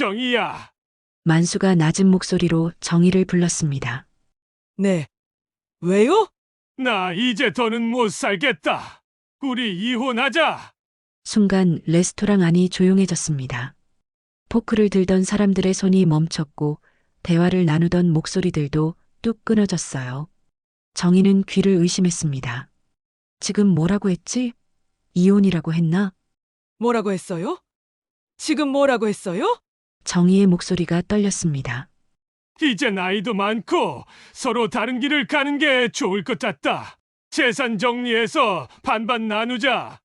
정희야. 만수가 낮은 목소리로 정희를 불렀습니다. 네. 왜요? 나 이제 더는 못 살겠다. 우리 이혼하자. 순간 레스토랑 안이 조용해졌습니다. 포크를 들던 사람들의 손이 멈췄고 대화를 나누던 목소리들도 뚝 끊어졌어요. 정희는 귀를 의심했습니다. 지금 뭐라고 했지? 이혼이라고 했나? 뭐라고 했어요? 지금 뭐라고 했어요? 정희의 목소리가 떨렸습니다. 이제 나이도 많고 서로 다른 길을 가는 게 좋을 것 같다. 재산 정리해서 반반 나누자.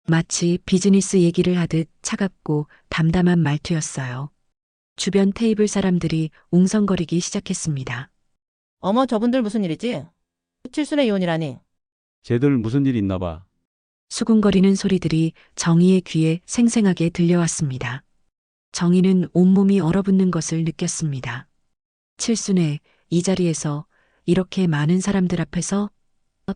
마치 비즈니스 얘기를 하듯 차갑고 담담한 말투였어요. 주변 테이블 사람들이 웅성거리기 시작했습니다. 어머, 저분들 무슨 일이지? 칠순의 이혼이라니. 쟤들 무슨 일 있나 봐. 수군거리는 소리들이 정희의 귀에 생생하게 들려왔습니다. 정희는 온몸이 얼어붙는 것을 느꼈습니다. 칠순에 이 자리에서 이렇게 많은 사람들 앞에서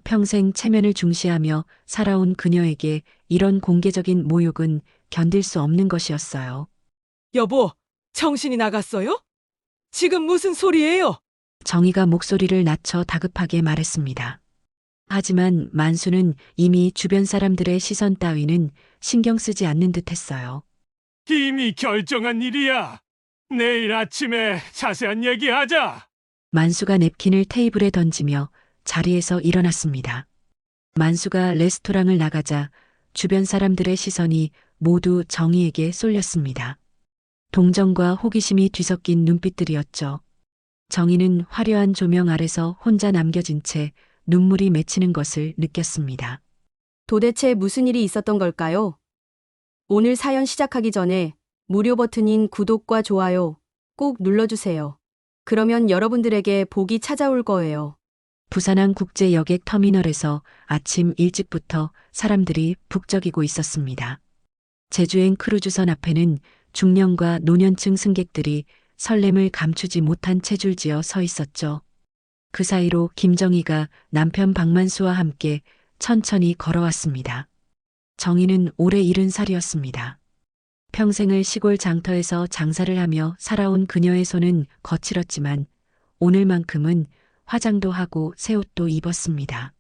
평생 체면을 중시하며 살아온 그녀에게 이런 공개적인 모욕은 견딜 수 없는 것이었어요. 여보, 정신이 나갔어요? 지금 무슨 소리예요? 정희가 목소리를 낮춰 다급하게 말했습니다. 하지만 만수는 이미 주변 사람들의 시선 따위는 신경 쓰지 않는 듯 했어요. 이미 결정한 일이야. 내일 아침에 자세한 얘기하자. 만수가 냅킨을 테이블에 던지며 자리에서 일어났습니다. 만수가 레스토랑을 나가자 주변 사람들의 시선이 모두 정희에게 쏠렸습니다. 동정과 호기심이 뒤섞인 눈빛들이었죠. 정희는 화려한 조명 아래서 혼자 남겨진 채 눈물이 맺히는 것을 느꼈습니다. 도대체 무슨 일이 있었던 걸까요? 오늘 사연 시작하기 전에 무료 버튼인 구독과 좋아요 꼭 눌러주세요. 그러면 여러분들에게 복이 찾아올 거예요. 부산항 국제 여객 터미널에서 아침 일찍부터 사람들이 북적이고 있었습니다. 제주행 크루즈선 앞에는 중년과 노년층 승객들이 설렘을 감추지 못한 채 줄지어 서 있었죠. 그 사이로 김정희가 남편 박만수와 함께 천천히 걸어왔습니다. 정희는 올해 70살이었습니다. 평생을 시골 장터에서 장사를 하며 살아온 그녀의 손은 거칠었지만 오늘만큼은 화장도 하고 새 옷도 입었습니다.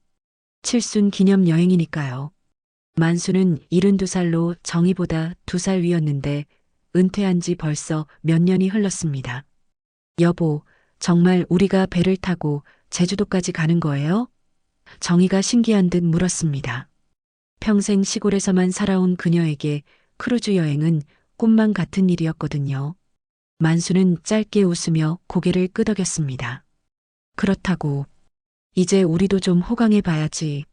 칠순 기념 여행이니까요. 만수는 72살로 정희보다 2살 위였는데 은퇴한 지 벌써 몇 년이 흘렀습니다. 여보, 정말 우리가 배를 타고 제주도까지 가는 거예요? 정희가 신기한 듯 물었습니다. 평생 시골에서만 살아온 그녀에게 크루즈 여행은 꿈만 같은 일이었거든요. 만수는 짧게 웃으며 고개를 끄덕였습니다. 그렇다고 이제 우리도 좀 호강해 봐야지.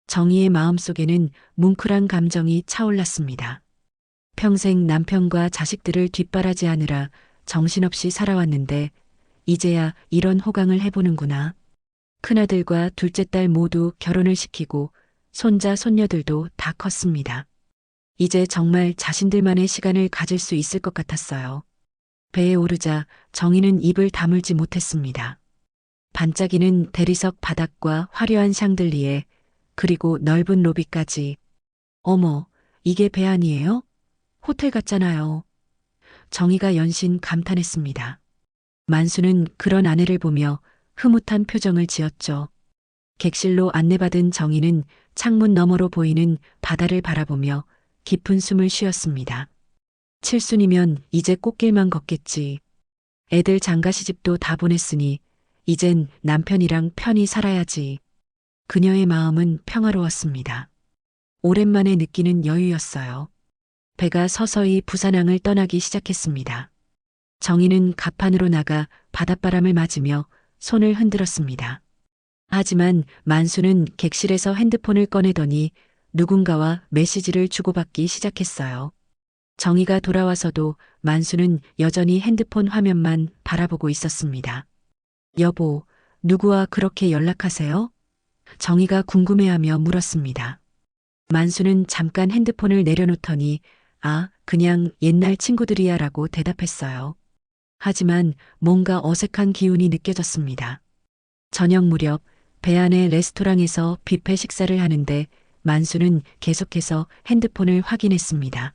정희의 마음속에는 뭉클한 감정이 차올랐습니다. 평생 남편과 자식들을 뒷바라지하느라 정신없이 살아왔는데 이제야 이런 호강을 해보는구나. 큰아들과 둘째 딸 모두 결혼을 시키고 손자 손녀들도 다 컸습니다. 이제 정말 자신들만의 시간을 가질 수 있을 것 같았어요. 배에 오르자 정희는 입을 다물지 못했습니다. 반짝이는 대리석 바닥과 화려한 샹들리에 그리고 넓은 로비까지. 어머, 이게 배 아니에요? 호텔 같잖아요. 정희가 연신 감탄했습니다. 만수는 그런 아내를 보며 흐뭇한 표정을 지었죠. 객실로 안내받은 정희는 창문 너머로 보이는 바다를 바라보며 깊은 숨을 쉬었습니다. 칠순이면 이제 꽃길만 걷겠지. 애들 장가시집도 다 보냈으니 이젠 남편이랑 편히 살아야지. 그녀의 마음은 평화로웠습니다. 오랜만에 느끼는 여유였어요. 배가 서서히 부산항을 떠나기 시작했습니다. 정희는 갑판으로 나가 바닷바람을 맞으며 손을 흔들었습니다. 하지만 만수는 객실에서 핸드폰을 꺼내더니 누군가와 메시지를 주고받기 시작했어요. 정희가 돌아와서도 만수는 여전히 핸드폰 화면만 바라보고 있었습니다. 여보, 누구와 그렇게 연락하세요? 정희가 궁금해하며 물었습니다. 만수는 잠깐 핸드폰을 내려놓더니 그냥 옛날 친구들이야 라고 대답했어요. 하지만 뭔가 어색한 기운이 느껴졌습니다. 저녁 무렵 배 안의 레스토랑에서 뷔페 식사를 하는데 만수는 계속해서 핸드폰을 확인했습니다.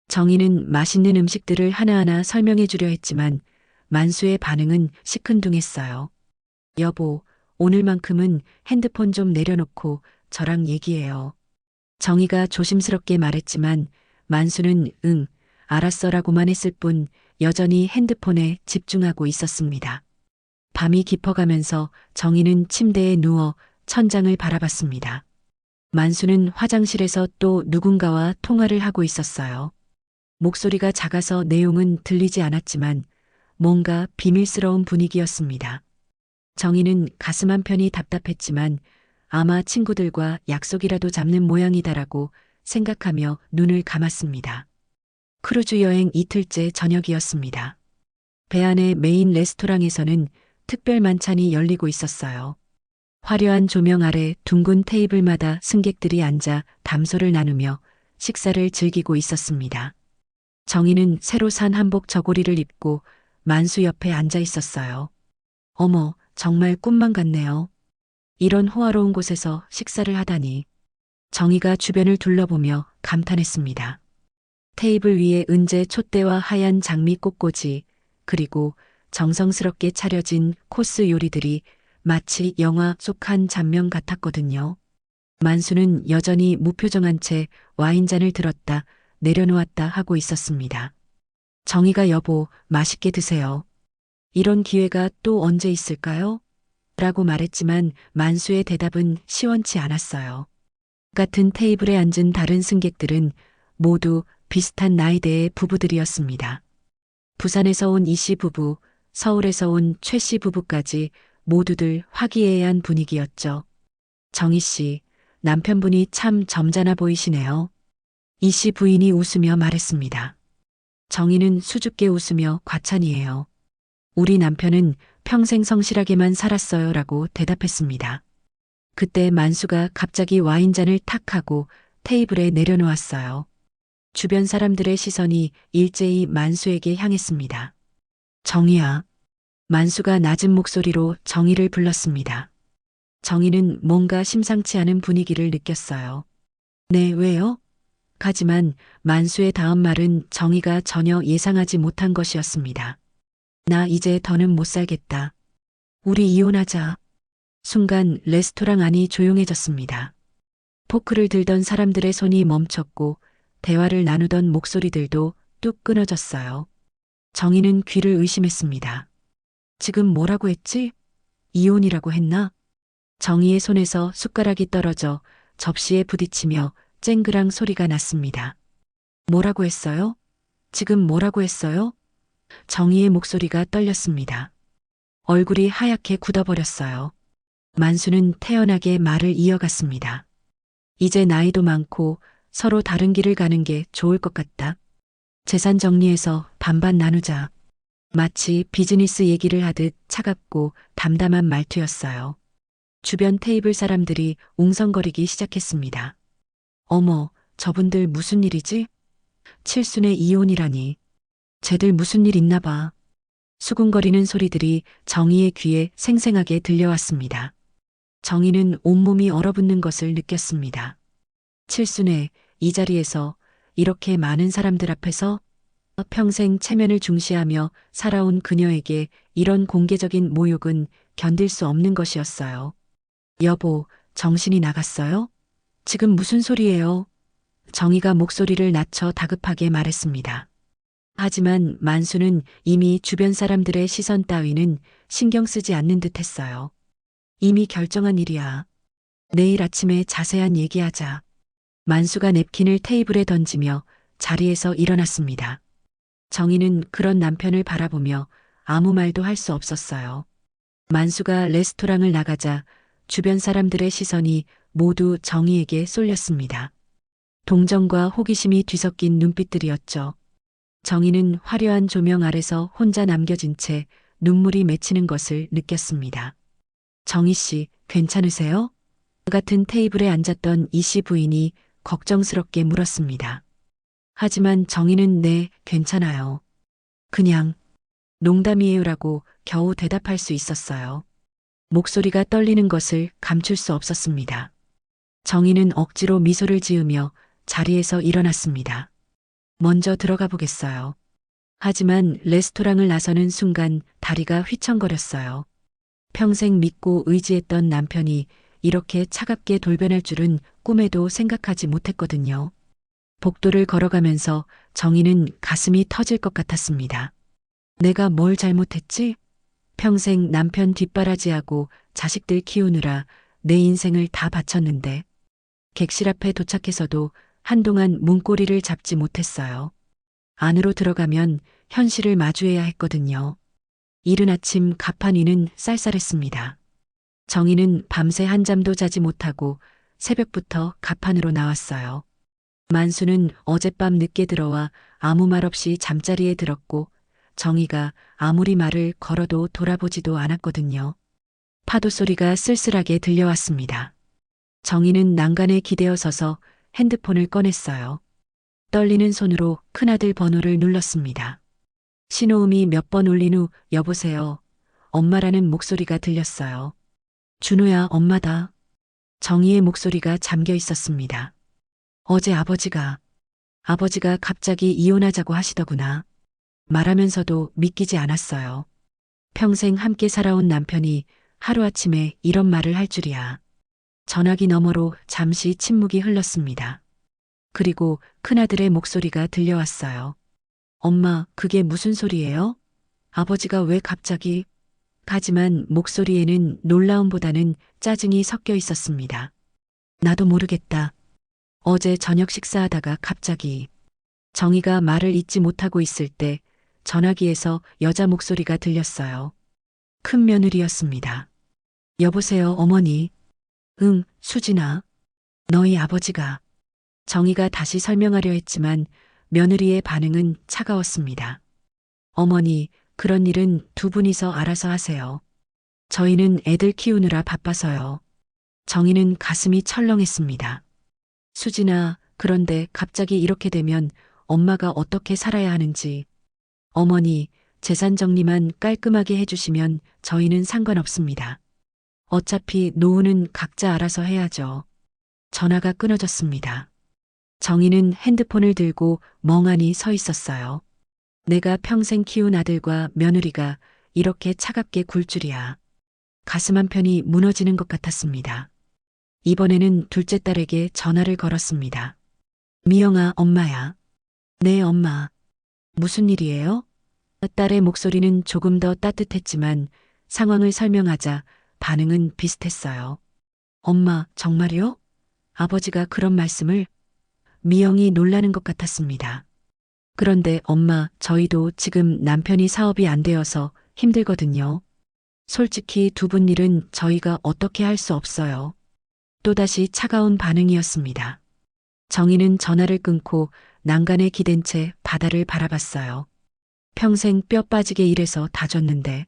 정희는 맛있는 음식들을 하나하나 설명해 주려 했지만 만수의 반응은 시큰둥했어요. 여보, 오늘만큼은 핸드폰 좀 내려놓고 저랑 얘기해요. 정희가 조심스럽게 말했지만 만수는 응, 알았어라고만 했을 뿐 여전히 핸드폰에 집중하고 있었습니다. 밤이 깊어가면서 정희는 침대에 누워 천장을 바라봤습니다. 만수는 화장실에서 또 누군가와 통화를 하고 있었어요. 목소리가 작아서 내용은 들리지 않았지만 뭔가 비밀스러운 분위기였습니다. 정희는 가슴 한편이 답답했지만 아마 친구들과 약속이라도 잡는 모양이다라고 생각하며 눈을 감았습니다. 크루즈 여행 이틀째 저녁이었습니다. 배 안의 메인 레스토랑에서는 특별 만찬이 열리고 있었어요. 화려한 조명 아래 둥근 테이블마다 승객들이 앉아 담소를 나누며 식사를 즐기고 있었습니다. 정희는 새로 산 한복 저고리를 입고 만수 옆에 앉아 있었어요. 어머, 정말 꿈만 같네요. 이런 호화로운 곳에서 식사를 하다니. 정희가 주변을 둘러보며 감탄했습니다. 테이블 위에 은재 촛대와 하얀 장미 꽃꽂이, 그리고 정성스럽게 차려진 코스 요리들이 마치 영화 속 한 장면 같았거든요. 만수는 여전히 무표정한 채 와인잔을 들었다 내려놓았다 하고 있었습니다. 정희가 여보, 맛있게 드세요. 이런 기회가 또 언제 있을까요? 라고 말했지만 만수의 대답은 시원치 않았어요. 같은 테이블에 앉은 다른 승객들은 모두 비슷한 나이대의 부부들이었습니다. 부산에서 온 이씨 부부, 서울에서 온 최씨 부부까지 모두들 화기애애한 분위기였죠. 정희 씨, 남편분이 참 점잖아 보이시네요. 이씨 부인이 웃으며 말했습니다. 정희는 수줍게 웃으며 과찬이에요. 우리 남편은 평생 성실하게만 살았어요 라고 대답했습니다. 그때 만수가 갑자기 와인잔을 탁 하고 테이블에 내려놓았어요. 주변 사람들의 시선이 일제히 만수에게 향했습니다. 정희야. 만수가 낮은 목소리로 정희를 불렀습니다. 정희는 뭔가 심상치 않은 분위기를 느꼈어요. 네, 왜요? 하지만 만수의 다음 말은 정희가 전혀 예상하지 못한 것이었습니다. 나 이제 더는 못 살겠다. 우리 이혼하자. 순간 레스토랑 안이 조용해졌습니다. 포크를 들던 사람들의 손이 멈췄고 대화를 나누던 목소리들도 뚝 끊어졌어요. 정희는 귀를 의심했습니다. 지금 뭐라고 했지? 이혼이라고 했나? 정희의 손에서 숟가락이 떨어져 접시에 부딪히며 쨍그랑 소리가 났습니다. 뭐라고 했어요? 지금 뭐라고 했어요? 정희의 목소리가 떨렸습니다. 얼굴이 하얗게 굳어버렸어요. 만수는 태연하게 말을 이어갔습니다. 이제 나이도 많고 서로 다른 길을 가는 게 좋을 것 같다. 재산 정리해서 반반 나누자. 마치 비즈니스 얘기를 하듯 차갑고 담담한 말투였어요. 주변 테이블 사람들이 웅성거리기 시작했습니다. 어머, 저분들 무슨 일이지? 칠순의 이혼이라니. 쟤들 무슨 일 있나 봐. 수군거리는 소리들이 정희의 귀에 생생하게 들려왔습니다. 정희는 온몸이 얼어붙는 것을 느꼈습니다. 칠순의 이 자리에서 이렇게 많은 사람들 앞에서 평생 체면을 중시하며 살아온 그녀에게 이런 공개적인 모욕은 견딜 수 없는 것이었어요. 여보, 정신이 나갔어요? 지금 무슨 소리예요? 정희가 목소리를 낮춰 다급하게 말했습니다. 하지만 만수는 이미 주변 사람들의 시선 따위는 신경 쓰지 않는 듯 했어요. 이미 결정한 일이야. 내일 아침에 자세한 얘기하자. 만수가 냅킨을 테이블에 던지며 자리에서 일어났습니다. 정희는 그런 남편을 바라보며 아무 말도 할 수 없었어요. 만수가 레스토랑을 나가자 주변 사람들의 시선이 모두 정희에게 쏠렸습니다. 동정과 호기심이 뒤섞인 눈빛들이었죠. 정희는 화려한 조명 아래서 혼자 남겨진 채 눈물이 맺히는 것을 느꼈습니다. 정희 씨, 괜찮으세요? 같은 테이블에 앉았던 이씨 부인이 걱정스럽게 물었습니다. 하지만 정희는 네, 괜찮아요. 그냥 농담이에요라고 겨우 대답할 수 있었어요. 목소리가 떨리는 것을 감출 수 없었습니다. 정희는 억지로 미소를 지으며 자리에서 일어났습니다. 먼저 들어가 보겠어요. 하지만 레스토랑을 나서는 순간 다리가 휘청거렸어요. 평생 믿고 의지했던 남편이 이렇게 차갑게 돌변할 줄은 꿈에도 생각하지 못했거든요. 복도를 걸어가면서 정희는 가슴이 터질 것 같았습니다. 내가 뭘 잘못했지? 평생 남편 뒷바라지하고 자식들 키우느라 내 인생을 다 바쳤는데 객실 앞에 도착해서도 한동안 문고리를 잡지 못했어요. 안으로 들어가면 현실을 마주해야 했거든요. 이른 아침 가판 위는 쌀쌀했습니다. 정희는 밤새 한잠도 자지 못하고 새벽부터 가판으로 나왔어요. 만수는 어젯밤 늦게 들어와 아무 말 없이 잠자리에 들었고 정희가 아무리 말을 걸어도 돌아보지도 않았거든요. 파도 소리가 쓸쓸하게 들려왔습니다. 정희는 난간에 기대어 서서 핸드폰을 꺼냈어요. 떨리는 손으로 큰아들 번호를 눌렀습니다. 신호음이 몇 번 울린 후 여보세요. 엄마라는 목소리가 들렸어요. 준호야, 엄마다. 정희의 목소리가 잠겨 있었습니다. 어제 아버지가 갑자기 이혼하자고 하시더구나. 말하면서도 믿기지 않았어요. 평생 함께 살아온 남편이 하루아침에 이런 말을 할 줄이야. 전화기 너머로 잠시 침묵이 흘렀습니다. 그리고 큰아들의 목소리가 들려왔어요. 엄마, 그게 무슨 소리예요? 아버지가 왜 갑자기? 하지만 목소리에는 놀라움보다는 짜증이 섞여 있었습니다. 나도 모르겠다. 어제 저녁 식사하다가 갑자기. 정희가 말을 잇지 못하고 있을 때 전화기에서 여자 목소리가 들렸어요. 큰 며느리였습니다. 여보세요, 어머니. 응, 수진아. 너희 아버지가. 정희가 다시 설명하려 했지만 며느리의 반응은 차가웠습니다. 어머니, 그런 일은 두 분이서 알아서 하세요. 저희는 애들 키우느라 바빠서요. 정희는 가슴이 철렁했습니다. 수진아, 그런데 갑자기 이렇게 되면 엄마가 어떻게 살아야 하는지. 어머니, 재산 정리만 깔끔하게 해주시면 저희는 상관없습니다. 어차피 노후는 각자 알아서 해야죠. 전화가 끊어졌습니다. 정희는 핸드폰을 들고 멍하니 서 있었어요. 내가 평생 키운 아들과 며느리가 이렇게 차갑게 굴 줄이야. 가슴 한편이 무너지는 것 같았습니다. 이번에는 둘째 딸에게 전화를 걸었습니다. 미영아, 엄마야. 네, 엄마. 무슨 일이에요? 딸의 목소리는 조금 더 따뜻했지만 상황을 설명하자 반응은 비슷했어요. 엄마, 정말요? 아버지가 그런 말씀을? 미영이 놀라는 것 같았습니다. 그런데 엄마, 저희도 지금 남편이 사업이 안 되어서 힘들거든요. 솔직히 두 분 일은 저희가 어떻게 할 수 없어요. 또다시 차가운 반응이었습니다. 정희는 전화를 끊고 난간에 기댄 채 바다를 바라봤어요. 평생 뼈 빠지게 일해서 다 줬는데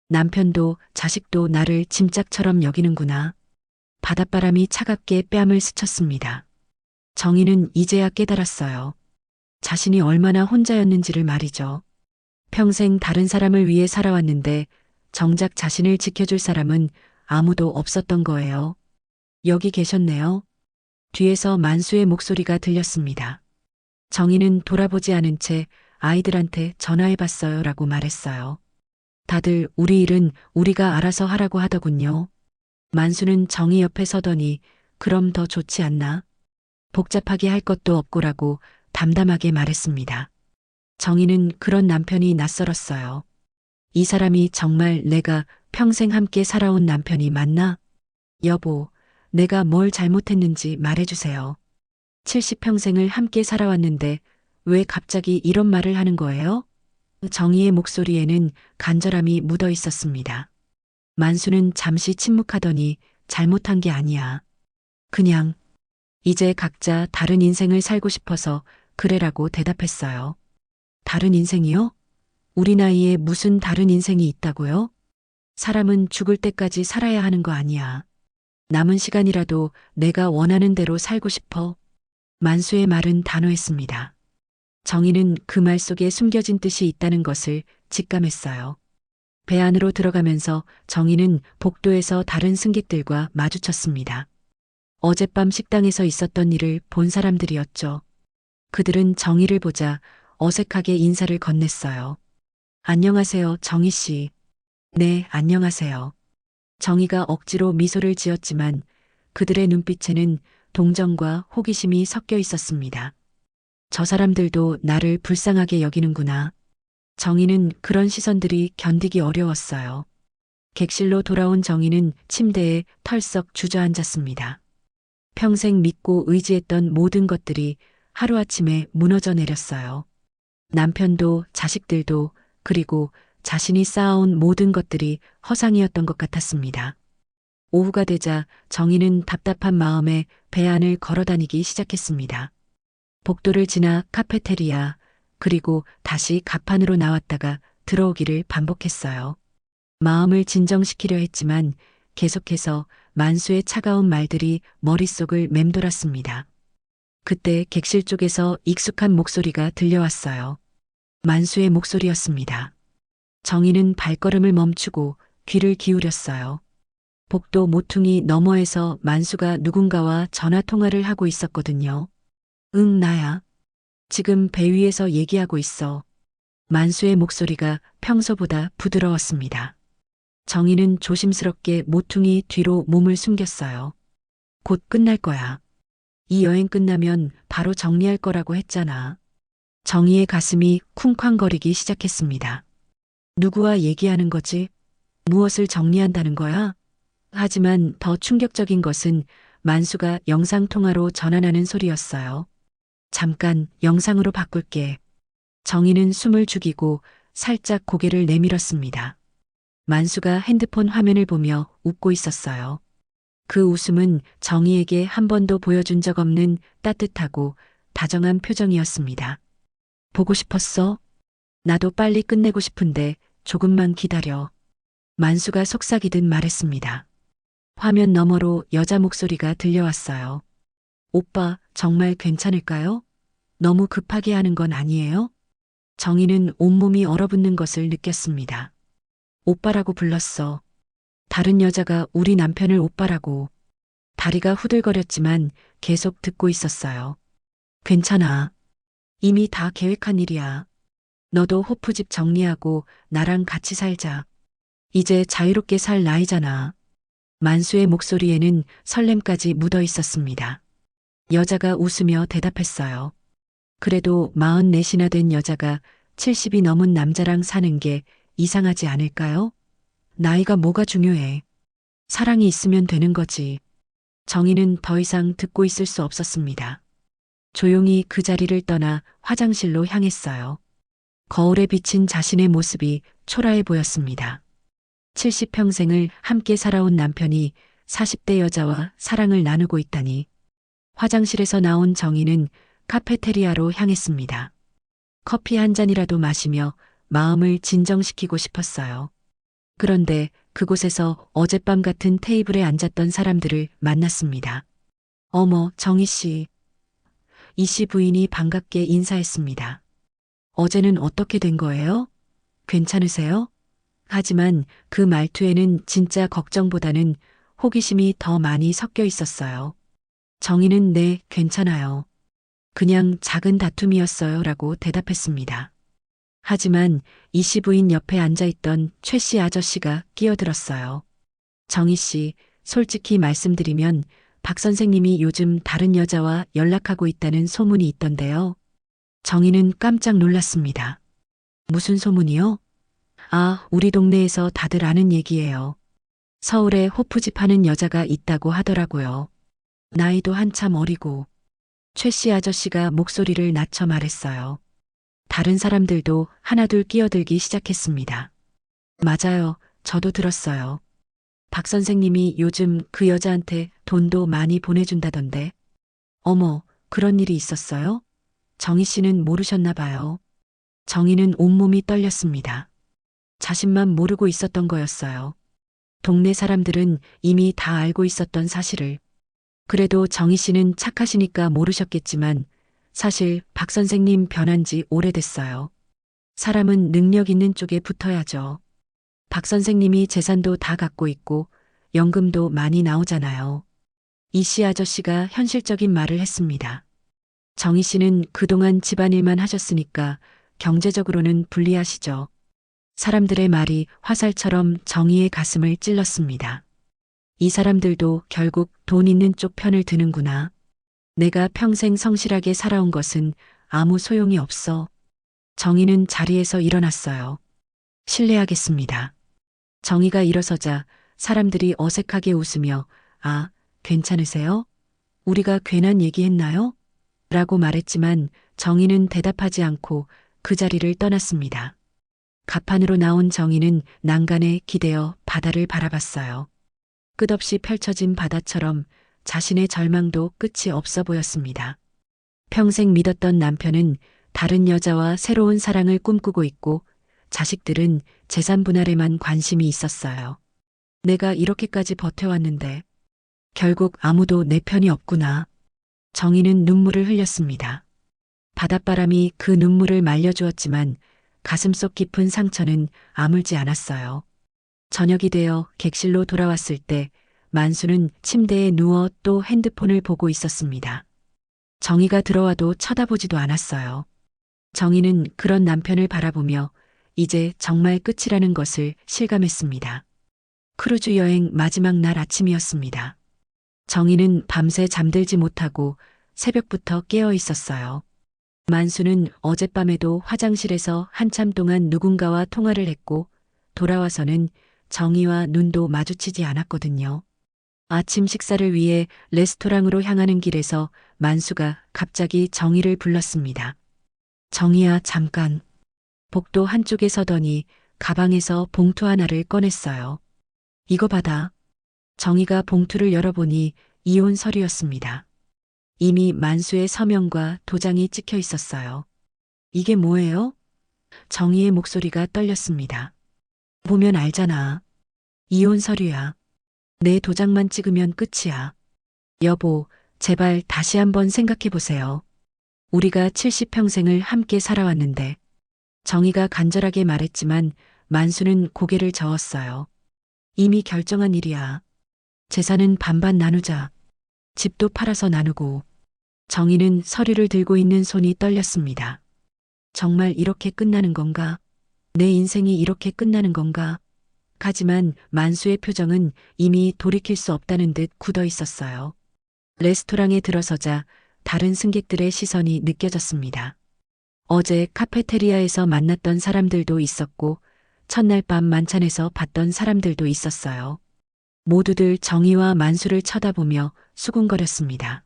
남편도 자식도 나를 짐짝처럼 여기는구나. 바닷바람이 차갑게 뺨을 스쳤습니다. 정희는 이제야 깨달았어요. 자신이 얼마나 혼자였는지를 말이죠. 평생 다른 사람을 위해 살아왔는데 정작 자신을 지켜줄 사람은 아무도 없었던 거예요. 여기 계셨네요. 뒤에서 만수의 목소리가 들렸습니다. 정희는 돌아보지 않은 채 아이들한테 전화해봤어요 라고 말했어요. 다들 우리 일은 우리가 알아서 하라고 하더군요. 만수는 정희 옆에 서더니 그럼 더 좋지 않나? 복잡하게 할 것도 없고라고 담담하게 말했습니다. 정희는 그런 남편이 낯설었어요. 이 사람이 정말 내가 평생 함께 살아온 남편이 맞나? 여보, 내가 뭘 잘못했는지 말해주세요. 70평생을 함께 살아왔는데 왜 갑자기 이런 말을 하는 거예요? 정희의 목소리에는 간절함이 묻어 있었습니다. 만수는 잠시 침묵하더니 잘못한 게 아니야. 그냥 이제 각자 다른 인생을 살고 싶어서 그래라고 대답했어요. 다른 인생이요? 우리 나이에 무슨 다른 인생이 있다고요? 사람은 죽을 때까지 살아야 하는 거 아니야. 남은 시간이라도 내가 원하는 대로 살고 싶어. 만수의 말은 단호했습니다. 정희는 그 말 속에 숨겨진 뜻이 있다는 것을 직감했어요. 배 안으로 들어가면서 정희는 복도에서 다른 승객들과 마주쳤습니다. 어젯밤 식당에서 있었던 일을 본 사람들이었죠. 그들은 정희를 보자 어색하게 인사를 건넸어요. 안녕하세요, 정희 씨. 네, 안녕하세요. 정희가 억지로 미소를 지었지만 그들의 눈빛에는 동정과 호기심이 섞여 있었습니다. 저 사람들도 나를 불쌍하게 여기는구나. 정희는 그런 시선들이 견디기 어려웠어요. 객실로 돌아온 정희는 침대에 털썩 주저앉았습니다. 평생 믿고 의지했던 모든 것들이 하루아침에 무너져 내렸어요. 남편도 자식들도 그리고 자신이 쌓아온 모든 것들이 허상이었던 것 같았습니다. 오후가 되자 정희는 답답한 마음에 배 안을 걸어다니기 시작했습니다. 복도를 지나 카페테리아, 그리고 다시 가판으로 나왔다가 들어오기를 반복했어요. 마음을 진정시키려 했지만 계속해서 만수의 차가운 말들이 머릿속을 맴돌았습니다. 그때 객실 쪽에서 익숙한 목소리가 들려왔어요. 만수의 목소리였습니다. 정희는 발걸음을 멈추고 귀를 기울였어요. 복도 모퉁이 너머에서 만수가 누군가와 전화 통화를 하고 있었거든요. 응, 나야. 지금 배 위에서 얘기하고 있어. 만수의 목소리가 평소보다 부드러웠습니다. 정희는 조심스럽게 모퉁이 뒤로 몸을 숨겼어요. 곧 끝날 거야. 이 여행 끝나면 바로 정리할 거라고 했잖아. 정희의 가슴이 쿵쾅거리기 시작했습니다. 누구와 얘기하는 거지? 무엇을 정리한다는 거야? 하지만 더 충격적인 것은 만수가 영상통화로 전환하는 소리였어요. 잠깐 영상으로 바꿀게. 정희는 숨을 죽이고 살짝 고개를 내밀었습니다. 만수가 핸드폰 화면을 보며 웃고 있었어요. 그 웃음은 정희에게 한 번도 보여준 적 없는 따뜻하고 다정한 표정이었습니다. 보고 싶었어? 나도 빨리 끝내고 싶은데 조금만 기다려. 만수가 속삭이듯 말했습니다. 화면 너머로 여자 목소리가 들려왔어요. 오빠, 정말 괜찮을까요? 너무 급하게 하는 건 아니에요? 정희는 온몸이 얼어붙는 것을 느꼈습니다. 오빠라고 불렀어. 다른 여자가 우리 남편을 오빠라고. 다리가 후들거렸지만 계속 듣고 있었어요. 괜찮아. 이미 다 계획한 일이야. 너도 호프집 정리하고 나랑 같이 살자. 이제 자유롭게 살 나이잖아. 만수의 목소리에는 설렘까지 묻어 있었습니다. 여자가 웃으며 대답했어요. 그래도 44이나 된 여자가 70이 넘은 남자랑 사는 게 이상하지 않을까요? 나이가 뭐가 중요해. 사랑이 있으면 되는 거지. 정희는 더 이상 듣고 있을 수 없었습니다. 조용히 그 자리를 떠나 화장실로 향했어요. 거울에 비친 자신의 모습이 초라해 보였습니다. 70평생을 함께 살아온 남편이 40대 여자와 사랑을 나누고 있다니. 화장실에서 나온 정희는 카페테리아로 향했습니다. 커피 한 잔이라도 마시며 마음을 진정시키고 싶었어요. 그런데 그곳에서 어젯밤 같은 테이블에 앉았던 사람들을 만났습니다. 어머, 정희 씨. 이 씨 부인이 반갑게 인사했습니다. 어제는 어떻게 된 거예요? 괜찮으세요? 하지만 그 말투에는 진짜 걱정보다는 호기심이 더 많이 섞여 있었어요. 정희는 네, 괜찮아요. 그냥 작은 다툼이었어요 라고 대답했습니다. 하지만 이 씨 부인 옆에 앉아있던 최 씨 아저씨가 끼어들었어요. 정희 씨, 솔직히 말씀드리면 박 선생님이 요즘 다른 여자와 연락하고 있다는 소문이 있던데요. 정희는 깜짝 놀랐습니다. 무슨 소문이요? 아, 우리 동네에서 다들 아는 얘기예요. 서울에 호프집 하는 여자가 있다고 하더라고요. 나이도 한참 어리고. 최 씨 아저씨가 목소리를 낮춰 말했어요. 다른 사람들도 하나둘 끼어들기 시작했습니다. 맞아요. 저도 들었어요. 박 선생님이 요즘 그 여자한테 돈도 많이 보내준다던데. 어머, 그런 일이 있었어요? 정희 씨는 모르셨나 봐요. 정희는 온몸이 떨렸습니다. 자신만 모르고 있었던 거였어요. 동네 사람들은 이미 다 알고 있었던 사실을. 그래도 정희 씨는 착하시니까 모르셨겠지만 사실 박 선생님 변한 지 오래됐어요. 사람은 능력 있는 쪽에 붙어야죠. 박 선생님이 재산도 다 갖고 있고 연금도 많이 나오잖아요. 이 씨 아저씨가 현실적인 말을 했습니다. 정희 씨는 그동안 집안일만 하셨으니까 경제적으로는 불리하시죠. 사람들의 말이 화살처럼 정희의 가슴을 찔렀습니다. 이 사람들도 결국 돈 있는 쪽 편을 드는구나. 내가 평생 성실하게 살아온 것은 아무 소용이 없어. 정희는 자리에서 일어났어요. 실례하겠습니다. 정희가 일어서자 사람들이 어색하게 웃으며 아, 괜찮으세요? 우리가 괜한 얘기했나요? 라고 말했지만 정희는 대답하지 않고 그 자리를 떠났습니다. 갑판으로 나온 정희는 난간에 기대어 바다를 바라봤어요. 끝없이 펼쳐진 바다처럼 자신의 절망도 끝이 없어 보였습니다. 평생 믿었던 남편은 다른 여자와 새로운 사랑을 꿈꾸고 있고 자식들은 재산 분할에만 관심이 있었어요. 내가 이렇게까지 버텨왔는데 결국 아무도 내 편이 없구나. 정희는 눈물을 흘렸습니다. 바닷바람이 그 눈물을 말려주었지만 가슴속 깊은 상처는 아물지 않았어요. 저녁이 되어 객실로 돌아왔을 때 만수는 침대에 누워 또 핸드폰을 보고 있었습니다. 정희가 들어와도 쳐다보지도 않았어요. 정희는 그런 남편을 바라보며 이제 정말 끝이라는 것을 실감했습니다. 크루즈 여행 마지막 날 아침이었습니다. 정희는 밤새 잠들지 못하고 새벽부터 깨어 있었어요. 만수는 어젯밤에도 화장실에서 한참 동안 누군가와 통화를 했고 돌아와서는 정희와 눈도 마주치지 않았거든요. 아침 식사를 위해 레스토랑으로 향하는 길에서 만수가 갑자기 정희를 불렀습니다. 정희야, 잠깐. 복도 한쪽에 서더니 가방에서 봉투 하나를 꺼냈어요. 이거 받아. 정희가 봉투를 열어보니 이혼 서류였습니다. 이미 만수의 서명과 도장이 찍혀 있었어요. 이게 뭐예요? 정희의 목소리가 떨렸습니다. 보면 알잖아. 이혼 서류야. 내 도장만 찍으면 끝이야. 여보, 제발 다시 한번 생각해 보세요. 우리가 70평생을 함께 살아왔는데. 정희가 간절하게 말했지만 만수는 고개를 저었어요. 이미 결정한 일이야. 재산은 반반 나누자. 집도 팔아서 나누고. 정희는 서류를 들고 있는 손이 떨렸습니다. 정말 이렇게 끝나는 건가? 내 인생이 이렇게 끝나는 건가? 하지만 만수의 표정은 이미 돌이킬 수 없다는 듯 굳어 있었어요. 레스토랑에 들어서자 다른 승객들의 시선이 느껴졌습니다. 어제 카페테리아에서 만났던 사람들도 있었고 첫날 밤 만찬에서 봤던 사람들도 있었어요. 모두들 정희와 만수를 쳐다보며 수군거렸습니다.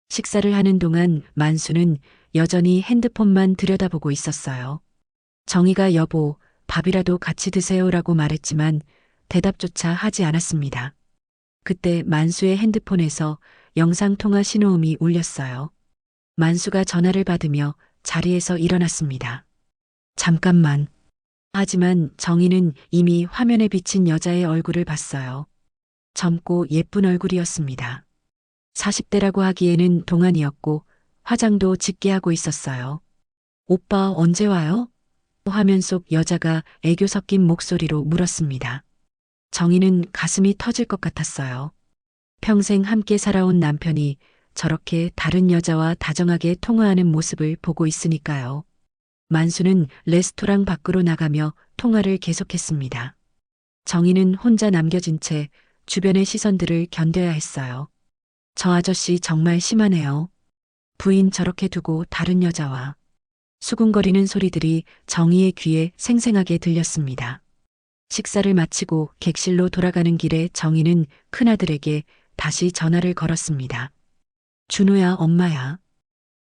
식사를 하는 동안 만수는 여전히 핸드폰만 들여다보고 있었어요. 정희가 여보, 밥이라도 같이 드세요라고 말했지만 대답조차 하지 않았습니다. 그때 만수의 핸드폰에서 영상통화 신호음이 울렸어요. 만수가 전화를 받으며 자리에서 일어났습니다. 잠깐만. 하지만 정희는 이미 화면에 비친 여자의 얼굴을 봤어요. 젊고 예쁜 얼굴이었습니다. 40대라고 하기에는 동안이었고 화장도 짙게 하고 있었어요. 오빠 언제 와요? 화면 속 여자가 애교 섞인 목소리로 물었습니다. 정희는 가슴이 터질 것 같았어요. 평생 함께 살아온 남편이 저렇게 다른 여자와 다정하게 통화하는 모습을 보고 있으니까요. 만수는 레스토랑 밖으로 나가며 통화를 계속했습니다. 정희는 혼자 남겨진 채 주변의 시선들을 견뎌야 했어요. 저 아저씨 정말 심하네요. 부인 저렇게 두고 다른 여자와. 수군거리는 소리들이 정희의 귀에 생생하게 들렸습니다. 식사를 마치고 객실로 돌아가는 길에 정희는 큰아들에게 다시 전화를 걸었습니다. 준호야, 엄마야.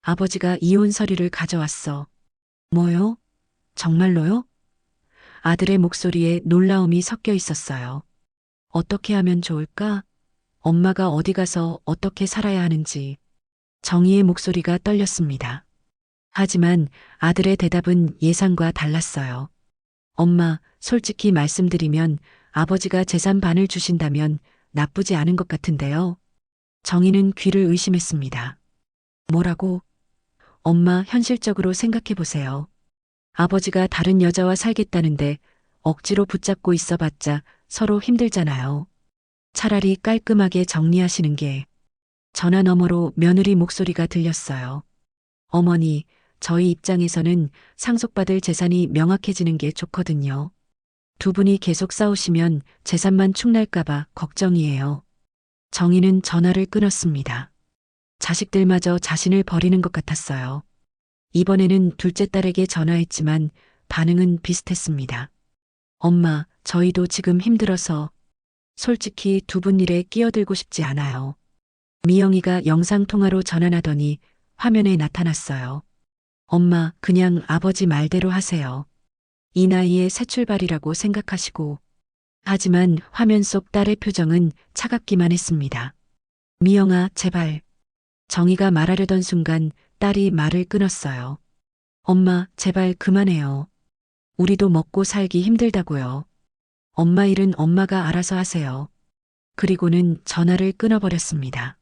아버지가 이혼 서류를 가져왔어. 뭐요? 정말로요? 아들의 목소리에 놀라움이 섞여 있었어요. 어떻게 하면 좋을까? 엄마가 어디 가서 어떻게 살아야 하는지. 정희의 목소리가 떨렸습니다. 하지만 아들의 대답은 예상과 달랐어요. 엄마, 솔직히 말씀드리면 아버지가 재산 반을 주신다면 나쁘지 않은 것 같은데요. 정희는 귀를 의심했습니다. 뭐라고? 엄마, 현실적으로 생각해 보세요. 아버지가 다른 여자와 살겠다는데 억지로 붙잡고 있어봤자 서로 힘들잖아요. 차라리 깔끔하게 정리하시는 게. 전화 너머로 며느리 목소리가 들렸어요. 어머니, 저희 입장에서는 상속받을 재산이 명확해지는 게 좋거든요. 두 분이 계속 싸우시면 재산만 축날까봐 걱정이에요. 정희는 전화를 끊었습니다. 자식들마저 자신을 버리는 것 같았어요. 이번에는 둘째 딸에게 전화했지만 반응은 비슷했습니다. 엄마, 저희도 지금 힘들어서 솔직히 두 분 일에 끼어들고 싶지 않아요. 미영이가 영상통화로 전화하더니 화면에 나타났어요. 엄마, 그냥 아버지 말대로 하세요. 이 나이에 새 출발이라고 생각하시고. 하지만 화면 속 딸의 표정은 차갑기만 했습니다. 미영아, 제발. 정희가 말하려던 순간 딸이 말을 끊었어요. 엄마, 제발 그만해요. 우리도 먹고 살기 힘들다고요. 엄마 일은 엄마가 알아서 하세요. 그리고는 전화를 끊어버렸습니다.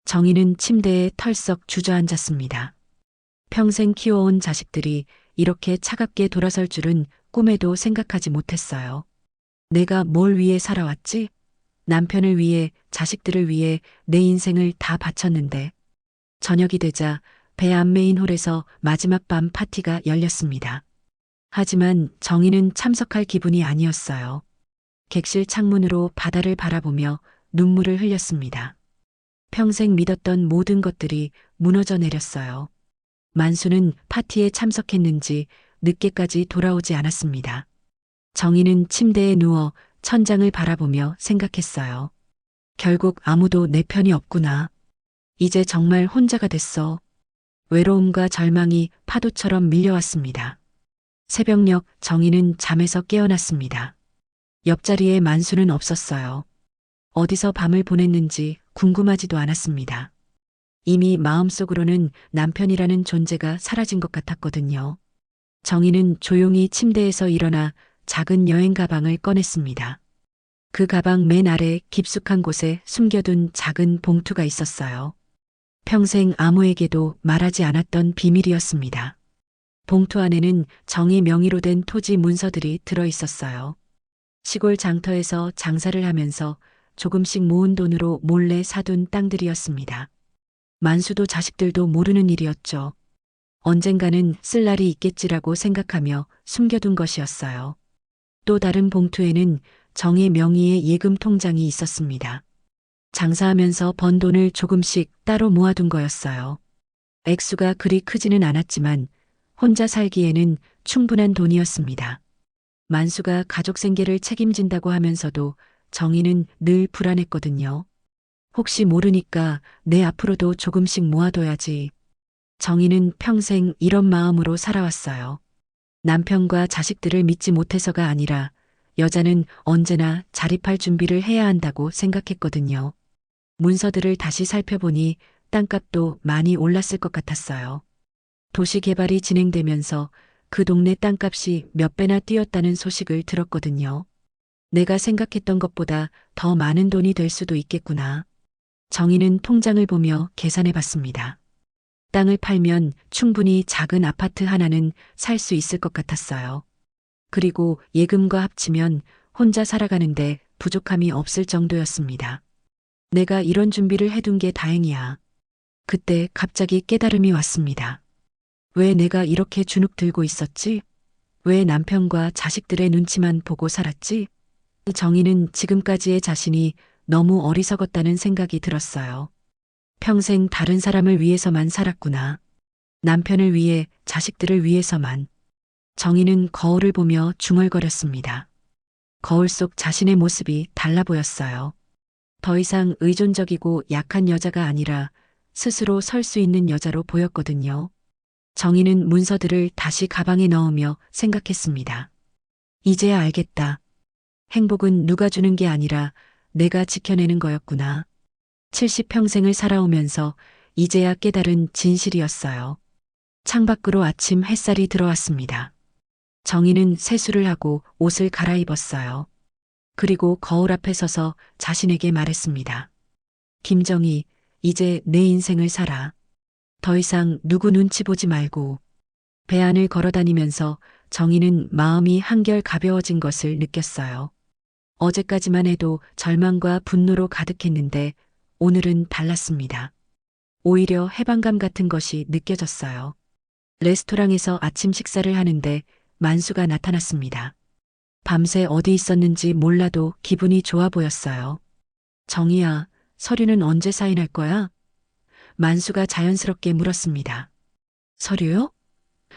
정희는 침대에 털썩 주저앉았습니다. 평생 키워온 자식들이 이렇게 차갑게 돌아설 줄은 꿈에도 생각하지 못했어요. 내가 뭘 위해 살아왔지? 남편을 위해, 자식들을 위해 내 인생을 다 바쳤는데. 저녁이 되자 배 안메인 홀에서 마지막 밤 파티가 열렸습니다. 하지만 정희는 참석할 기분이 아니었어요. 객실 창문으로 바다를 바라보며 눈물을 흘렸습니다. 평생 믿었던 모든 것들이 무너져 내렸어요. 만수는 파티에 참석했는지 늦게까지 돌아오지 않았습니다. 정희는 침대에 누워 천장을 바라보며 생각했어요. 결국 아무도 내 편이 없구나. 이제 정말 혼자가 됐어. 외로움과 절망이 파도처럼 밀려왔습니다. 새벽녘 정희는 잠에서 깨어났습니다. 옆자리에 만수는 없었어요. 어디서 밤을 보냈는지 궁금하지도 않았습니다. 이미 마음속으로는 남편이라는 존재가 사라진 것 같았거든요. 정희는 조용히 침대에서 일어나 작은 여행 가방을 꺼냈습니다. 그 가방 맨 아래 깊숙한 곳에 숨겨둔 작은 봉투가 있었어요. 평생 아무에게도 말하지 않았던 비밀이었습니다. 봉투 안에는 정희 명의로 된 토지 문서들이 들어 있었어요. 시골 장터에서 장사를 하면서 조금씩 모은 돈으로 몰래 사둔 땅들이었습니다. 만수도 자식들도 모르는 일이었죠. 언젠가는 쓸 날이 있겠지라고 생각하며 숨겨둔 것이었어요. 또 다른 봉투에는 정의 명의의 예금 통장이 있었습니다. 장사하면서 번 돈을 조금씩 따로 모아둔 거였어요. 액수가 그리 크지는 않았지만 혼자 살기에는 충분한 돈이었습니다. 만수가 가족 생계를 책임진다고 하면서도 정희는 늘 불안했거든요. 혹시 모르니까 내 앞으로도 조금씩 모아둬야지. 정희는 평생 이런 마음으로 살아왔어요. 남편과 자식들을 믿지 못해서가 아니라 여자는 언제나 자립할 준비를 해야 한다고 생각했거든요. 문서들을 다시 살펴보니 땅값도 많이 올랐을 것 같았어요. 도시 개발이 진행되면서 그 동네 땅값이 몇 배나 뛰었다는 소식을 들었거든요. 내가 생각했던 것보다 더 많은 돈이 될 수도 있겠구나. 정희는 통장을 보며 계산해 봤습니다. 땅을 팔면 충분히 작은 아파트 하나는 살 수 있을 것 같았어요. 그리고 예금과 합치면 혼자 살아가는데 부족함이 없을 정도였습니다. 내가 이런 준비를 해둔 게 다행이야. 그때 갑자기 깨달음이 왔습니다. 왜 내가 이렇게 주눅 들고 있었지? 왜 남편과 자식들의 눈치만 보고 살았지? 정희는 지금까지의 자신이 너무 어리석었다는 생각이 들었어요. 평생 다른 사람을 위해서만 살았구나. 남편을 위해, 자식들을 위해서만. 정희는 거울을 보며 중얼거렸습니다. 거울 속 자신의 모습이 달라 보였어요. 더 이상 의존적이고 약한 여자가 아니라 스스로 설 수 있는 여자로 보였거든요. 정희는 문서들을 다시 가방에 넣으며 생각했습니다. 이제야 알겠다. 행복은 누가 주는 게 아니라 내가 지켜내는 거였구나. 70평생을 살아오면서 이제야 깨달은 진실이었어요. 창밖으로 아침 햇살이 들어왔습니다. 정희는 세수를 하고 옷을 갈아입었어요. 그리고 거울 앞에 서서 자신에게 말했습니다. 김정희, 이제 내 인생을 살아. 더 이상 누구 눈치 보지 말고. 배 안을 걸어다니면서 정희는 마음이 한결 가벼워진 것을 느꼈어요. 어제까지만 해도 절망과 분노로 가득했는데 오늘은 달랐습니다. 오히려 해방감 같은 것이 느껴졌어요. 레스토랑에서 아침 식사를 하는데 만수가 나타났습니다. 밤새 어디 있었는지 몰라도 기분이 좋아 보였어요. 정희야, 서류는 언제 사인할 거야? 만수가 자연스럽게 물었습니다. 서류요?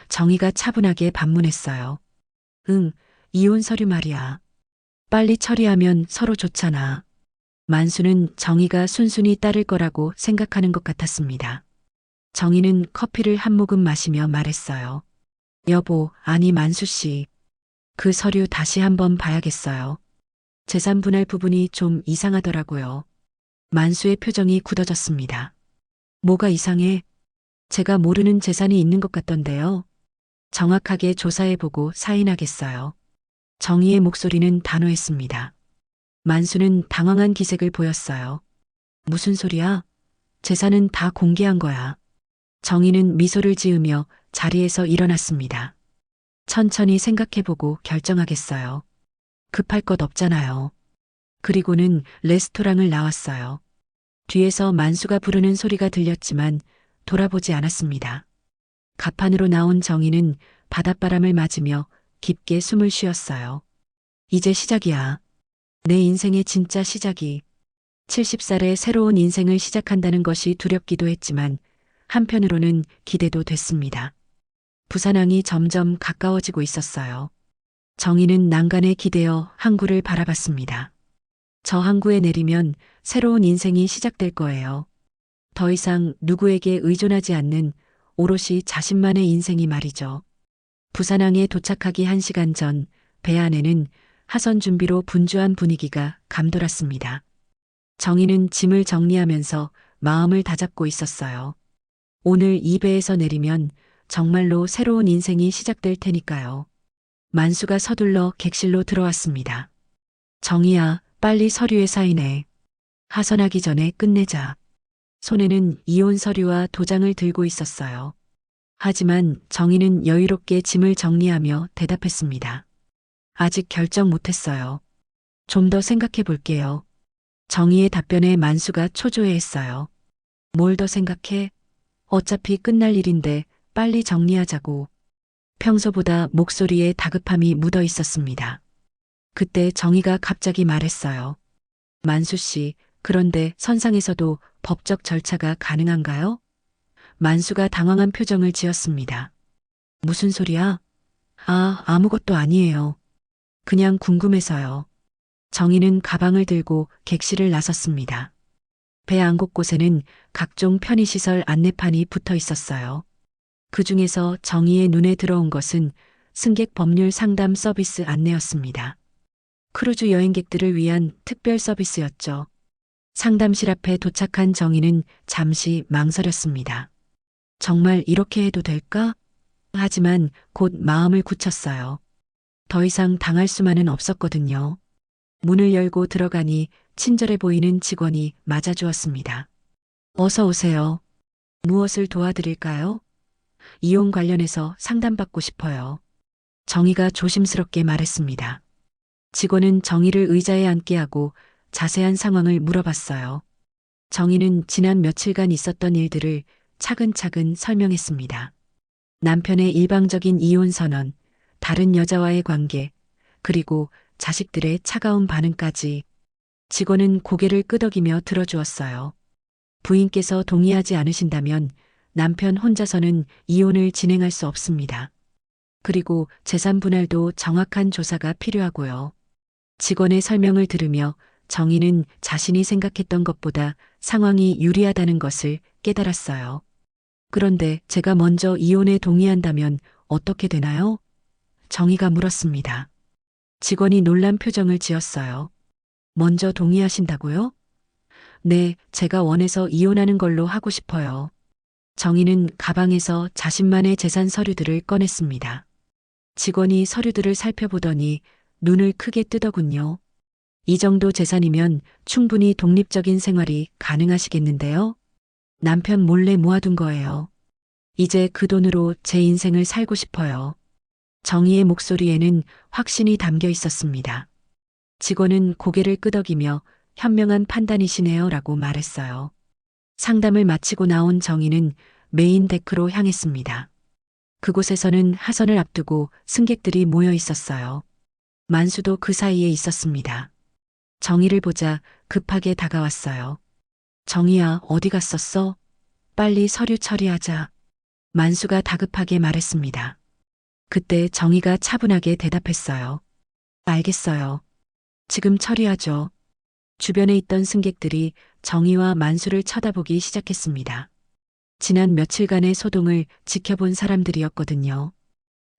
정희가 차분하게 반문했어요. 응, 이혼 서류 말이야. 빨리 처리하면 서로 좋잖아. 만수는 정희가 순순히 따를 거라고 생각하는 것 같았습니다. 정희는 커피를 한 모금 마시며 말했어요. 여보, 아니 만수 씨. 그 서류 다시 한번 봐야겠어요. 재산 분할 부분이 좀 이상하더라고요. 만수의 표정이 굳어졌습니다. 뭐가 이상해? 제가 모르는 재산이 있는 것 같던데요. 정확하게 조사해보고 사인하겠어요. 정희의 목소리는 단호했습니다. 만수는 당황한 기색을 보였어요. 무슨 소리야? 재산은 다 공개한 거야. 정희는 미소를 지으며 자리에서 일어났습니다. 천천히 생각해보고 결정하겠어요. 급할 것 없잖아요. 그리고는 레스토랑을 나왔어요. 뒤에서 만수가 부르는 소리가 들렸지만 돌아보지 않았습니다. 가판으로 나온 정희는 바닷바람을 맞으며 깊게 숨을 쉬었어요. 이제 시작이야. 내 인생의 진짜 시작이. 70살에 새로운 인생을 시작한다는 것이 두렵기도 했지만 한편으로는 기대도 됐습니다. 부산항이 점점 가까워지고 있었어요. 정희는 난간에 기대어 항구를 바라봤습니다. 저 항구에 내리면 새로운 인생이 시작될 거예요. 더 이상 누구에게 의존하지 않는 오롯이 자신만의 인생이 말이죠. 부산항에 도착하기 1시간 전 배 안에는 하선 준비로 분주한 분위기가 감돌았습니다. 정희는 짐을 정리하면서 마음을 다잡고 있었어요. 오늘 이 배에서 내리면 정말로 새로운 인생이 시작될 테니까요. 만수가 서둘러 객실로 들어왔습니다. 정희야, 빨리 서류에 사인해. 하선하기 전에 끝내자. 손에는 이혼 서류와 도장을 들고 있었어요. 하지만 정희는 여유롭게 짐을 정리하며 대답했습니다. 아직 결정 못했어요. 좀 더 생각해 볼게요. 정희의 답변에 만수가 초조해했어요. 뭘 더 생각해? 어차피 끝날 일인데 빨리 정리하자고. 평소보다 목소리에 다급함이 묻어 있었습니다. 그때 정희가 갑자기 말했어요. 만수 씨, 그런데 선상에서도 법적 절차가 가능한가요? 만수가 당황한 표정을 지었습니다. 무슨 소리야? 아무것도 아니에요. 그냥 궁금해서요. 정희는 가방을 들고 객실을 나섰습니다. 배 안 곳곳에는 각종 편의시설 안내판이 붙어 있었어요. 그 중에서 정희의 눈에 들어온 것은 승객 법률 상담 서비스 안내였습니다. 크루즈 여행객들을 위한 특별 서비스였죠. 상담실 앞에 도착한 정희는 잠시 망설였습니다. 정말 이렇게 해도 될까? 하지만 곧 마음을 굳혔어요. 더 이상 당할 수만은 없었거든요. 문을 열고 들어가니 친절해 보이는 직원이 맞아주었습니다. 어서 오세요. 무엇을 도와드릴까요? 이혼 관련해서 상담받고 싶어요. 정희가 조심스럽게 말했습니다. 직원은 정희를 의자에 앉게 하고 자세한 상황을 물어봤어요. 정희는 지난 며칠간 있었던 일들을 차근차근 설명했습니다. 남편의 일방적인 이혼 선언, 다른 여자와의 관계, 그리고 자식들의 차가운 반응까지. 직원은 고개를 끄덕이며 들어주었어요. 부인께서 동의하지 않으신다면 남편 혼자서는 이혼을 진행할 수 없습니다. 그리고 재산 분할도 정확한 조사가 필요하고요. 직원의 설명을 들으며 정희는 자신이 생각했던 것보다 상황이 유리하다는 것을 깨달았어요. 그런데 제가 먼저 이혼에 동의한다면 어떻게 되나요? 정희가 물었습니다. 직원이 놀란 표정을 지었어요. 먼저 동의하신다고요? 네, 제가 원해서 이혼하는 걸로 하고 싶어요. 정희는 가방에서 자신만의 재산 서류들을 꺼냈습니다. 직원이 서류들을 살펴보더니 눈을 크게 뜨더군요. 이 정도 재산이면 충분히 독립적인 생활이 가능하시겠는데요? 남편 몰래 모아둔 거예요. 이제 그 돈으로 제 인생을 살고 싶어요. 정희의 목소리에는 확신이 담겨 있었습니다. 직원은 고개를 끄덕이며 현명한 판단이시네요 라고 말했어요. 상담을 마치고 나온 정희는 메인 데크로 향했습니다. 그곳에서는 하선을 앞두고 승객들이 모여 있었어요. 만수도 그 사이에 있었습니다. 정희를 보자 급하게 다가왔어요. 정희야, 어디 갔었어? 빨리 서류 처리하자. 만수가 다급하게 말했습니다. 그때 정희가 차분하게 대답했어요. 알겠어요. 지금 처리하죠. 주변에 있던 승객들이 정희와 만수를 쳐다보기 시작했습니다. 지난 며칠간의 소동을 지켜본 사람들이었거든요.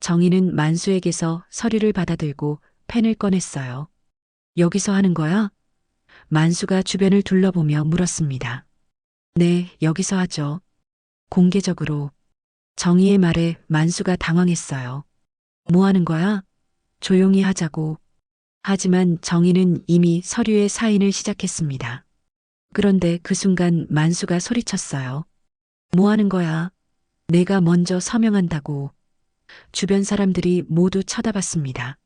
정희는 만수에게서 서류를 받아들고 펜을 꺼냈어요. 여기서 하는 거야? 만수가 주변을 둘러보며 물었습니다. 네, 여기서 하죠. 공개적으로. 정희의 말에 만수가 당황했어요. 뭐 하는 거야? 조용히 하자고. 하지만 정희는 이미 서류에 사인을 시작했습니다. 그런데 그 순간 만수가 소리쳤어요. 뭐 하는 거야? 내가 먼저 서명한다고. 주변 사람들이 모두 쳐다봤습니다.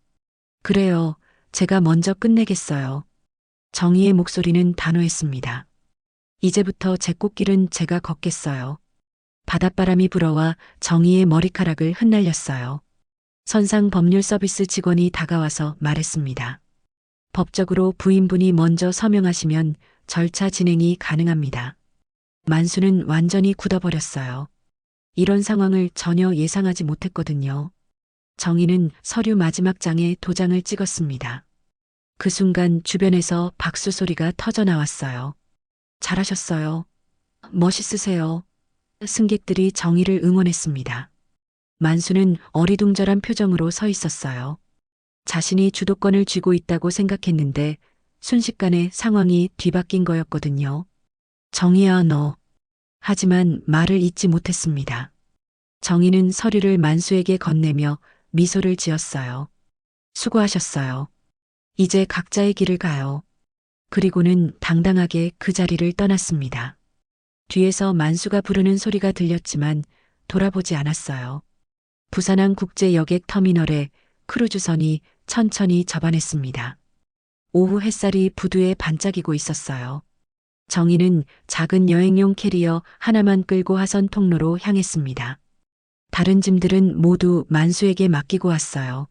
그래요. 제가 먼저 끝내겠어요. 정희의 목소리는 단호했습니다. 이제부터 제 꽃길은 제가 걷겠어요. 바닷바람이 불어와 정희의 머리카락을 흩날렸어요. 선상 법률 서비스 직원이 다가와서 말했습니다. 법적으로 부인분이 먼저 서명하시면 절차 진행이 가능합니다. 만수는 완전히 굳어버렸어요. 이런 상황을 전혀 예상하지 못했거든요. 정희는 서류 마지막 장에 도장을 찍었습니다. 그 순간 주변에서 박수 소리가 터져 나왔어요. 잘하셨어요. 멋있으세요. 승객들이 정희를 응원했습니다. 만수는 어리둥절한 표정으로 서 있었어요. 자신이 주도권을 쥐고 있다고 생각했는데 순식간에 상황이 뒤바뀐 거였거든요. 정희야, 너. 하지만 말을 잇지 못했습니다. 정희는 서류를 만수에게 건네며 미소를 지었어요. 수고하셨어요. 이제 각자의 길을 가요. 그리고는 당당하게 그 자리를 떠났습니다. 뒤에서 만수가 부르는 소리가 들렸지만 돌아보지 않았어요. 부산항 국제 여객 터미널에 크루즈선이 천천히 접안했습니다. 오후 햇살이 부두에 반짝이고 있었어요. 정희는 작은 여행용 캐리어 하나만 끌고 하선 통로로 향했습니다. 다른 짐들은 모두 만수에게 맡기고 왔어요.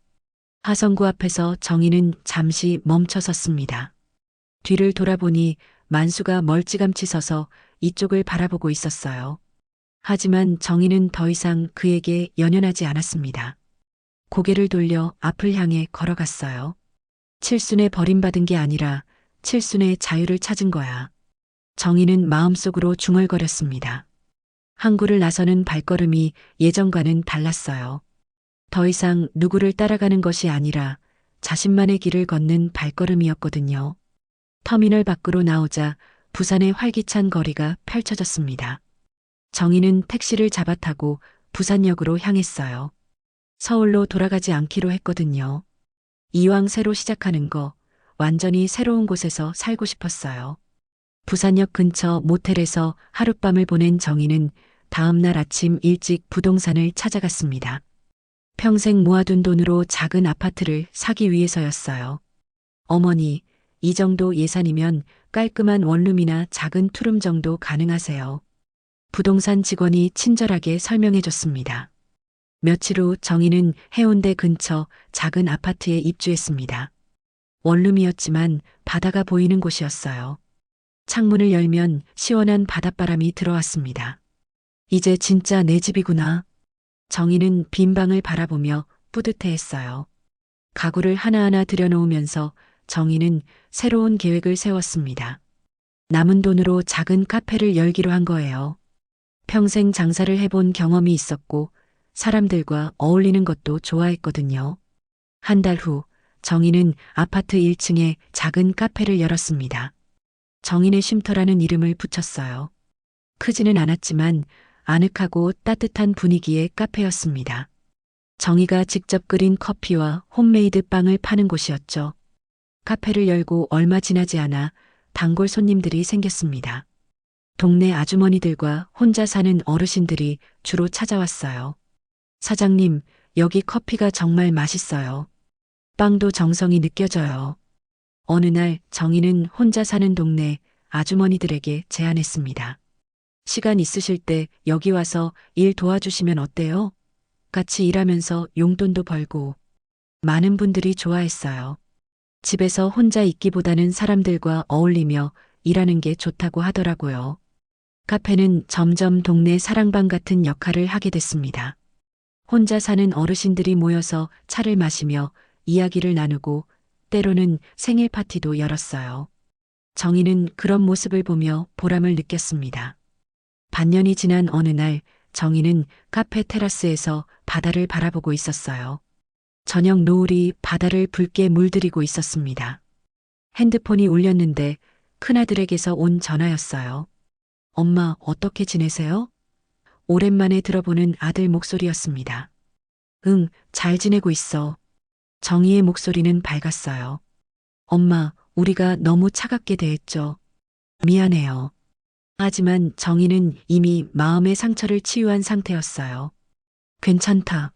하선구 앞에서 정희는 잠시 멈춰 섰습니다. 뒤를 돌아보니 만수가 멀찌감치 서서 이쪽을 바라보고 있었어요. 하지만 정희는 더 이상 그에게 연연하지 않았습니다. 고개를 돌려 앞을 향해 걸어갔어요. 칠순에 버림받은 게 아니라 칠순의 자유를 찾은 거야. 정희는 마음속으로 중얼거렸습니다. 항구를 나서는 발걸음이 예전과는 달랐어요. 더 이상 누구를 따라가는 것이 아니라 자신만의 길을 걷는 발걸음이었거든요. 터미널 밖으로 나오자 부산의 활기찬 거리가 펼쳐졌습니다. 정희는 택시를 잡아타고 부산역으로 향했어요. 서울로 돌아가지 않기로 했거든요. 이왕 새로 시작하는 거 완전히 새로운 곳에서 살고 싶었어요. 부산역 근처 모텔에서 하룻밤을 보낸 정희는 다음 날 아침 일찍 부동산을 찾아갔습니다. 평생 모아둔 돈으로 작은 아파트를 사기 위해서였어요. 어머니, 이 정도 예산이면 깔끔한 원룸이나 작은 투룸 정도 가능하세요. 부동산 직원이 친절하게 설명해 줬습니다. 며칠 후 정희는 해운대 근처 작은 아파트에 입주했습니다. 원룸이었지만 바다가 보이는 곳이었어요. 창문을 열면 시원한 바닷바람이 들어왔습니다. 이제 진짜 내 집이구나. 정희는 빈 방을 바라보며 뿌듯해했어요. 가구를 하나하나 들여놓으면서 정희는 새로운 계획을 세웠습니다. 남은 돈으로 작은 카페를 열기로 한 거예요. 평생 장사를 해본 경험이 있었고 사람들과 어울리는 것도 좋아했거든요. 한 달 후 정희는 아파트 1층에 작은 카페를 열었습니다. 정인의 쉼터라는 이름을 붙였어요. 크지는 않았지만 아늑하고 따뜻한 분위기의 카페였습니다. 정희가 직접 끓인 커피와 홈메이드 빵을 파는 곳이었죠. 카페를 열고 얼마 지나지 않아 단골 손님들이 생겼습니다. 동네 아주머니들과 혼자 사는 어르신들이 주로 찾아왔어요. 사장님, 여기 커피가 정말 맛있어요. 빵도 정성이 느껴져요. 어느 날 정희는 혼자 사는 동네 아주머니들에게 제안했습니다. 시간 있으실 때 여기 와서 일 도와주시면 어때요? 같이 일하면서 용돈도 벌고. 많은 분들이 좋아했어요. 집에서 혼자 있기보다는 사람들과 어울리며 일하는 게 좋다고 하더라고요. 카페는 점점 동네 사랑방 같은 역할을 하게 됐습니다. 혼자 사는 어르신들이 모여서 차를 마시며 이야기를 나누고 때로는 생일 파티도 열었어요. 정희는 그런 모습을 보며 보람을 느꼈습니다. 반년이 지난 어느 날 정희는 카페 테라스에서 바다를 바라보고 있었어요. 저녁 노을이 바다를 붉게 물들이고 있었습니다. 핸드폰이 울렸는데 큰아들에게서 온 전화였어요. 엄마, 어떻게 지내세요? 오랜만에 들어보는 아들 목소리였습니다. 응, 잘 지내고 있어. 정희의 목소리는 밝았어요. 엄마, 우리가 너무 차갑게 대했죠. 미안해요. 하지만 정희는 이미 마음의 상처를 치유한 상태였어요. 괜찮다.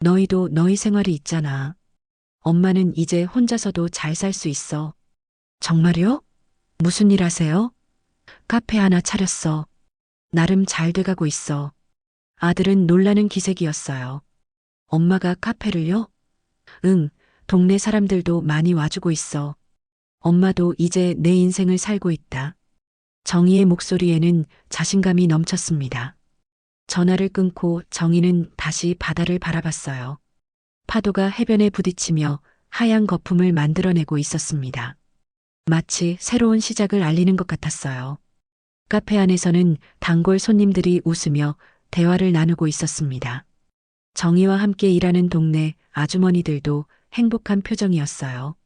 너희도 너희 생활이 있잖아. 엄마는 이제 혼자서도 잘 살 수 있어. 정말요? 무슨 일 하세요? 카페 하나 차렸어. 나름 잘 돼가고 있어. 아들은 놀라는 기색이었어요. 엄마가 카페를요? 응, 동네 사람들도 많이 와주고 있어. 엄마도 이제 내 인생을 살고 있다. 정희의 목소리에는 자신감이 넘쳤습니다. 전화를 끊고 정희는 다시 바다를 바라봤어요. 파도가 해변에 부딪히며 하얀 거품을 만들어내고 있었습니다. 마치 새로운 시작을 알리는 것 같았어요. 카페 안에서는 단골 손님들이 웃으며 대화를 나누고 있었습니다. 정희와 함께 일하는 동네 아주머니들도 행복한 표정이었어요.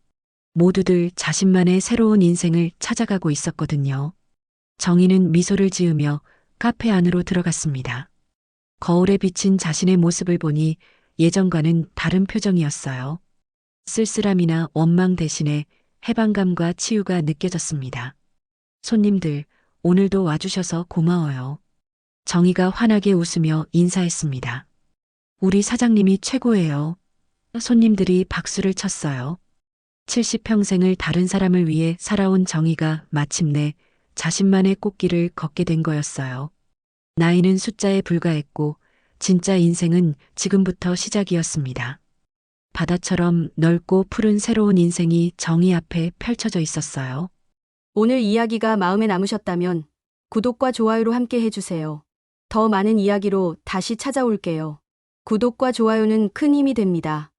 모두들 자신만의 새로운 인생을 찾아가고 있었거든요. 정희는 미소를 지으며 카페 안으로 들어갔습니다. 거울에 비친 자신의 모습을 보니 예전과는 다른 표정이었어요. 쓸쓸함이나 원망 대신에 해방감과 치유가 느껴졌습니다. 손님들, 오늘도 와주셔서 고마워요. 정희가 환하게 웃으며 인사했습니다. 우리 사장님이 최고예요. 손님들이 박수를 쳤어요. 70평생을 다른 사람을 위해 살아온 정희가 마침내 자신만의 꽃길을 걷게 된 거였어요. 나이는 숫자에 불과했고 진짜 인생은 지금부터 시작이었습니다. 바다처럼 넓고 푸른 새로운 인생이 정희 앞에 펼쳐져 있었어요. 오늘 이야기가 마음에 남으셨다면 구독과 좋아요로 함께 해주세요. 더 많은 이야기로 다시 찾아올게요. 구독과 좋아요는 큰 힘이 됩니다.